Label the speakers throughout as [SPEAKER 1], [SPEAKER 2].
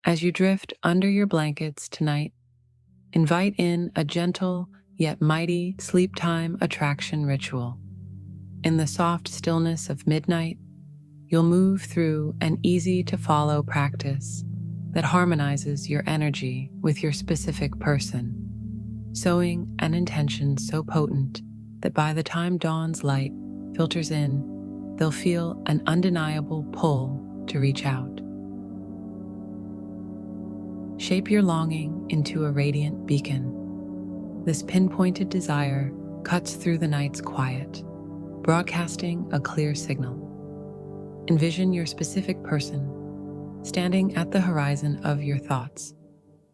[SPEAKER 1] As you drift under your blankets tonight, invite in a gentle yet mighty sleep time attraction ritual. In the soft stillness of midnight, you'll move through an easy-to-follow practice that harmonizes your energy with your specific person, sowing an intention so potent that by the time dawn's light filters in, they'll feel an undeniable pull to reach out. Shape your longing into a radiant beacon. This pinpointed desire cuts through the night's quiet, broadcasting a clear signal. Envision your specific person standing at the horizon of your thoughts,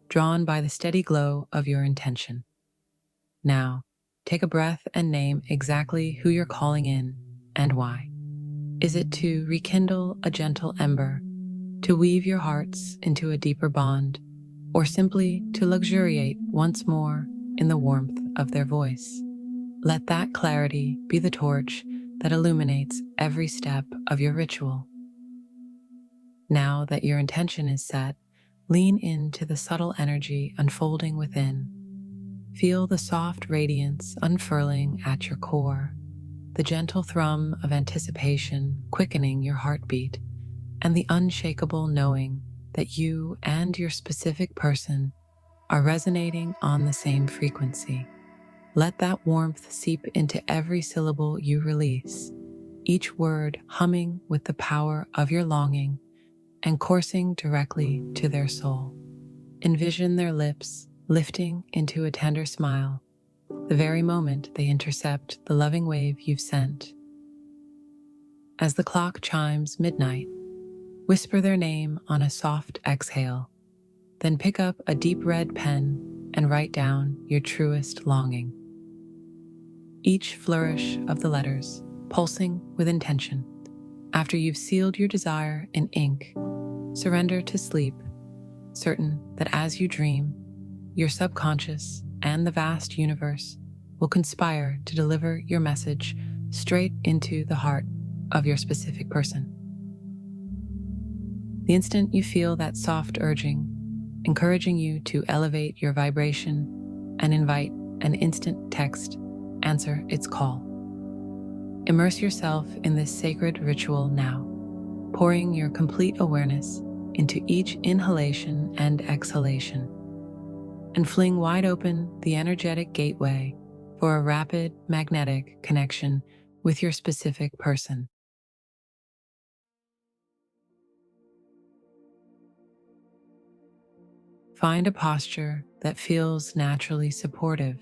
[SPEAKER 1] drawn by the steady glow of your intention. Now, take a breath and name exactly who you're calling in and why. Is it to rekindle a gentle ember, to weave your hearts into a deeper bond, or simply to luxuriate once more in the warmth of their voice? Let that clarity be the torch that illuminates every step of your ritual. Now that your intention is set, lean into the subtle energy unfolding within. Feel the soft radiance unfurling at your core, the gentle thrum of anticipation quickening your heartbeat, and the unshakable knowing that you and your specific person are resonating on the same frequency. Let that warmth seep into every syllable you release, each word humming with the power of your longing and coursing directly to their soul. Envision their lips lifting into a tender smile, the very moment they intercept the loving wave you've sent. As the clock chimes midnight, whisper their name on a soft exhale, then pick up a deep red pen and write down your truest longing. Each flourish of the letters pulsing with intention. After you've sealed your desire in ink, surrender to sleep, certain that as you dream, your subconscious and the vast universe will conspire to deliver your message straight into the heart of your specific person. The instant you feel that soft urging, encouraging you to elevate your vibration and invite an instant text, answer its call. Immerse yourself in this sacred ritual now, pouring your complete awareness into each inhalation and exhalation, and fling wide open the energetic gateway for a rapid magnetic connection with your specific person. Find a posture that feels naturally supportive,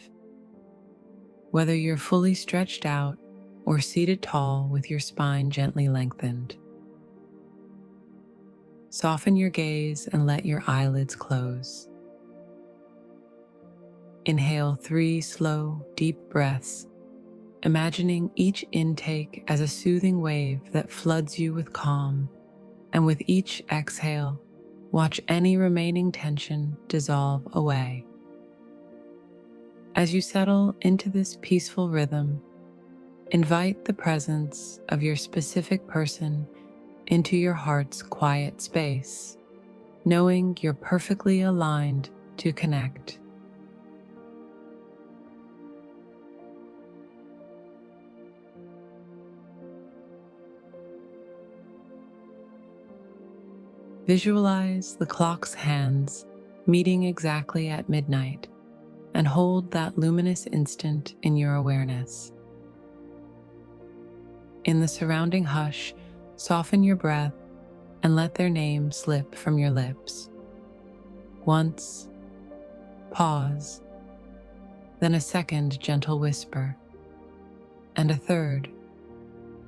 [SPEAKER 1] whether you're fully stretched out or seated tall with your spine gently lengthened. Soften your gaze and let your eyelids close. Inhale 3 slow, deep breaths, imagining each intake as a soothing wave that floods you with calm, and with each exhale, watch any remaining tension dissolve away. As you settle into this peaceful rhythm, invite the presence of your specific person into your heart's quiet space, knowing you're perfectly aligned to connect. Visualize the clock's hands meeting exactly at midnight, and hold that luminous instant in your awareness. In the surrounding hush, soften your breath and let their name slip from your lips. Once, pause, then a second gentle whisper, and a third,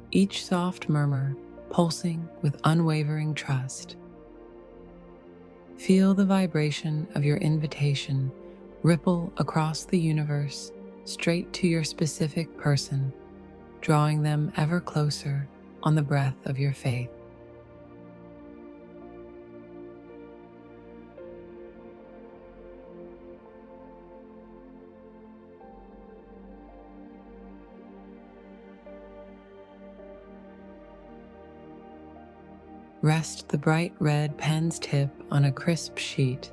[SPEAKER 1] each soft murmur pulsing with unwavering trust. Feel the vibration of your invitation ripple across the universe straight to your specific person, drawing them ever closer on the breath of your faith. Rest the bright red pen's tip on a crisp sheet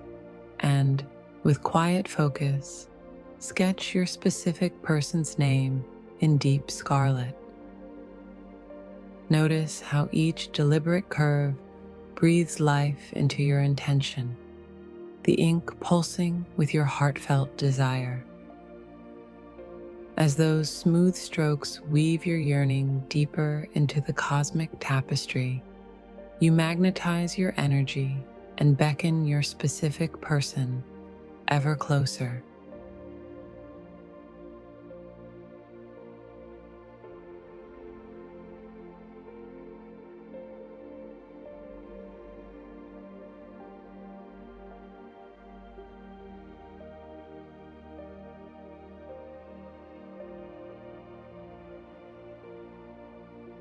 [SPEAKER 1] and, with quiet focus, sketch your specific person's name in deep scarlet. Notice how each deliberate curve breathes life into your intention, the ink pulsing with your heartfelt desire. As those smooth strokes weave your yearning deeper into the cosmic tapestry, you magnetize your energy and beckon your specific person ever closer.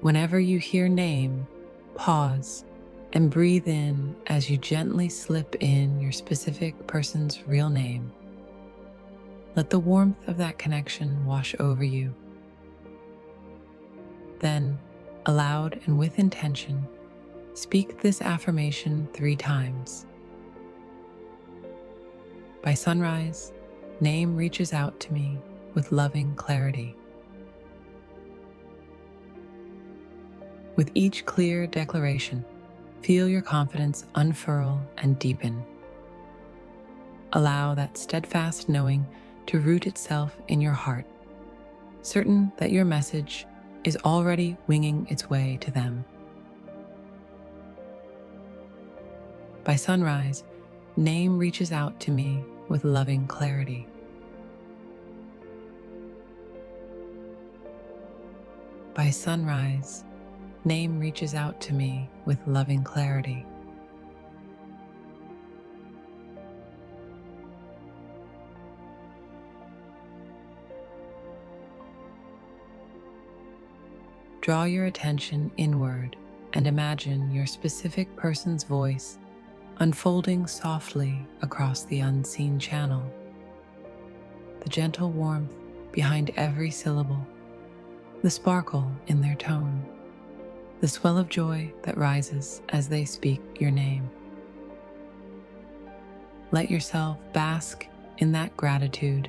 [SPEAKER 1] Whenever you hear name, pause and breathe in as you gently slip in your specific person's real name. Let the warmth of that connection wash over you. Then, aloud and with intention, speak this affirmation 3 times. By sunrise, name reaches out to me with loving clarity. With each clear declaration, feel your confidence unfurl and deepen. Allow that steadfast knowing to root itself in your heart, certain that your message is already winging its way to them. By sunrise, name reaches out to me with loving clarity. By sunrise, name reaches out to me with loving clarity. Draw your attention inward and imagine your specific person's voice unfolding softly across the unseen channel. The gentle warmth behind every syllable, the sparkle in their tone, the swell of joy that rises as they speak your name. Let yourself bask in that gratitude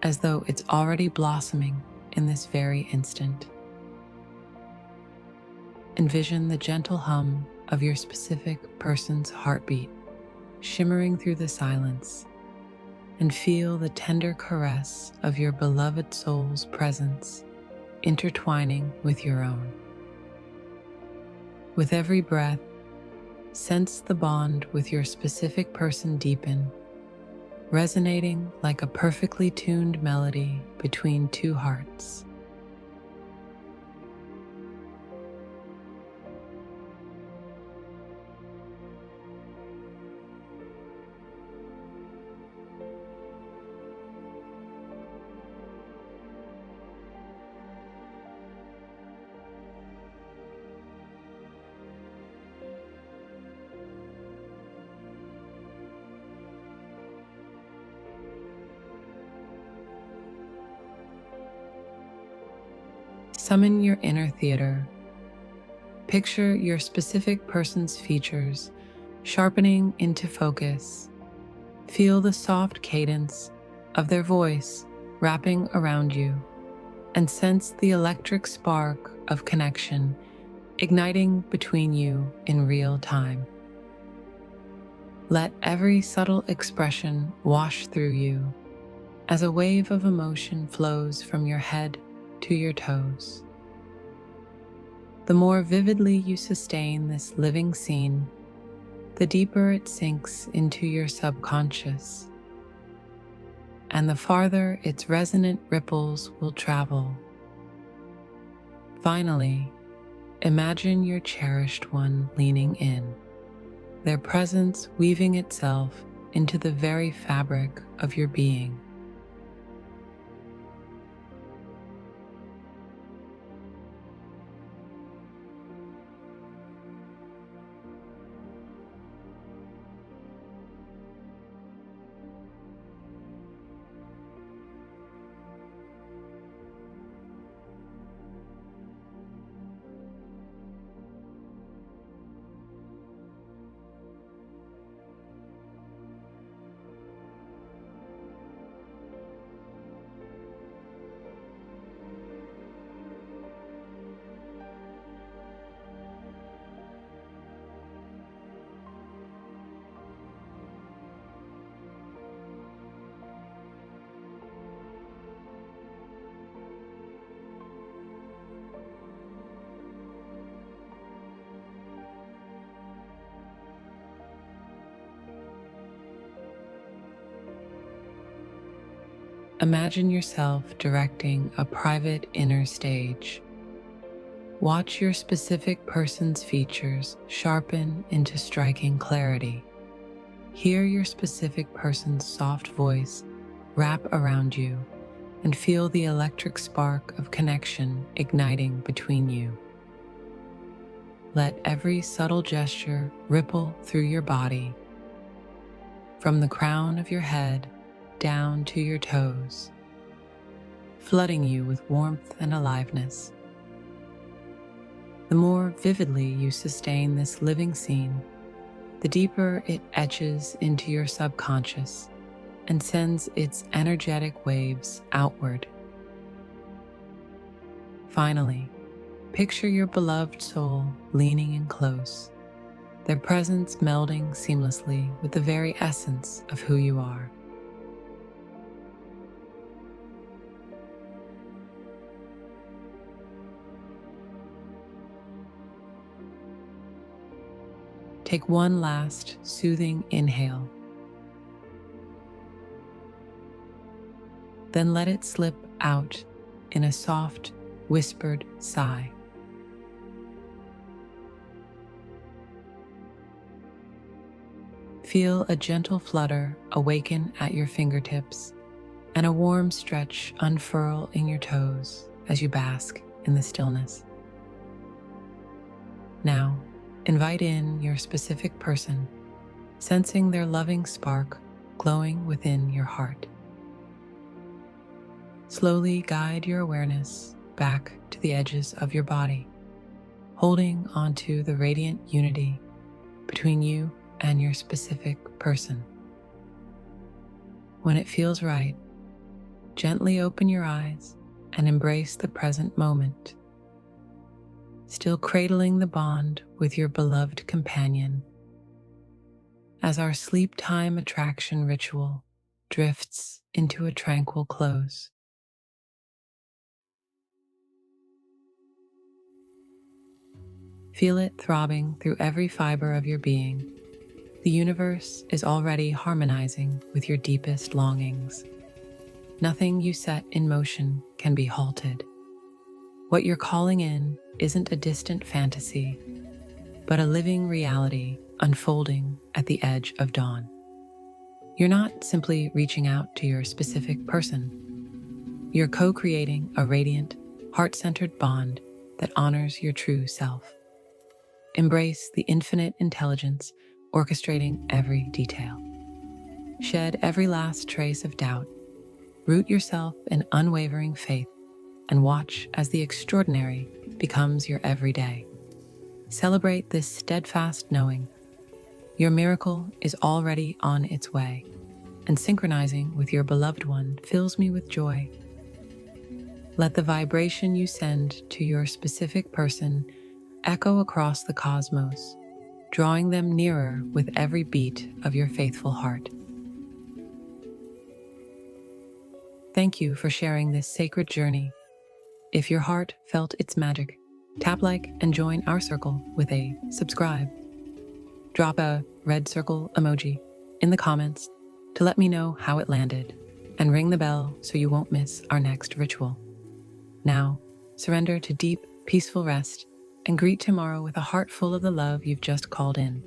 [SPEAKER 1] as though it's already blossoming in this very instant. Envision the gentle hum of your specific person's heartbeat shimmering through the silence, and feel the tender caress of your beloved soul's presence intertwining with your own. With every breath, sense the bond with your specific person deepen, resonating like a perfectly tuned melody between 2 hearts. Summon your inner theater. Picture your specific person's features sharpening into focus. Feel the soft cadence of their voice wrapping around you, and sense the electric spark of connection igniting between you in real time. Let every subtle expression wash through you as a wave of emotion flows from your head to your toes. The more vividly you sustain this living scene, the deeper it sinks into your subconscious, and the farther its resonant ripples will travel. Finally, imagine your cherished one leaning in, their presence weaving itself into the very fabric of your being. Imagine yourself directing a private inner stage. Watch your specific person's features sharpen into striking clarity. Hear your specific person's soft voice wrap around you and feel the electric spark of connection igniting between you. Let every subtle gesture ripple through your body, from the crown of your head down to your toes, flooding you with warmth and aliveness. The more vividly you sustain this living scene, the deeper it etches into your subconscious and sends its energetic waves outward. Finally, picture your beloved soul leaning in close, their presence melding seamlessly with the very essence of who you are. Take one last soothing inhale. Then let it slip out in a soft, whispered sigh. Feel a gentle flutter awaken at your fingertips and a warm stretch unfurl in your toes as you bask in the stillness. Now, invite in your specific person, sensing their loving spark glowing within your heart. Slowly guide your awareness back to the edges of your body, holding onto the radiant unity between you and your specific person. When it feels right, gently open your eyes and embrace the present moment, still cradling the bond with your beloved companion as our sleep time attraction ritual drifts into a tranquil close. Feel it throbbing through every fiber of your being. The universe is already harmonizing with your deepest longings. Nothing you set in motion can be halted. What you're calling in isn't a distant fantasy, but a living reality unfolding at the edge of dawn. You're not simply reaching out to your specific person. You're co-creating a radiant, heart-centered bond that honors your true self. Embrace the infinite intelligence orchestrating every detail. Shed every last trace of doubt. Root yourself in unwavering faith and watch as the extraordinary becomes your everyday. Celebrate this steadfast knowing your miracle is already on its way, and synchronizing with your beloved one fills me with joy. Let the vibration you send to your specific person echo across the cosmos, drawing them nearer with every beat of your faithful heart. Thank you for sharing this sacred journey. If your heart felt its magic, tap like and join our circle with a subscribe. Drop a red circle emoji in the comments to let me know how it landed, and ring the bell so you won't miss our next ritual. Now, surrender to deep, peaceful rest and greet tomorrow with a heart full of the love you've just called in.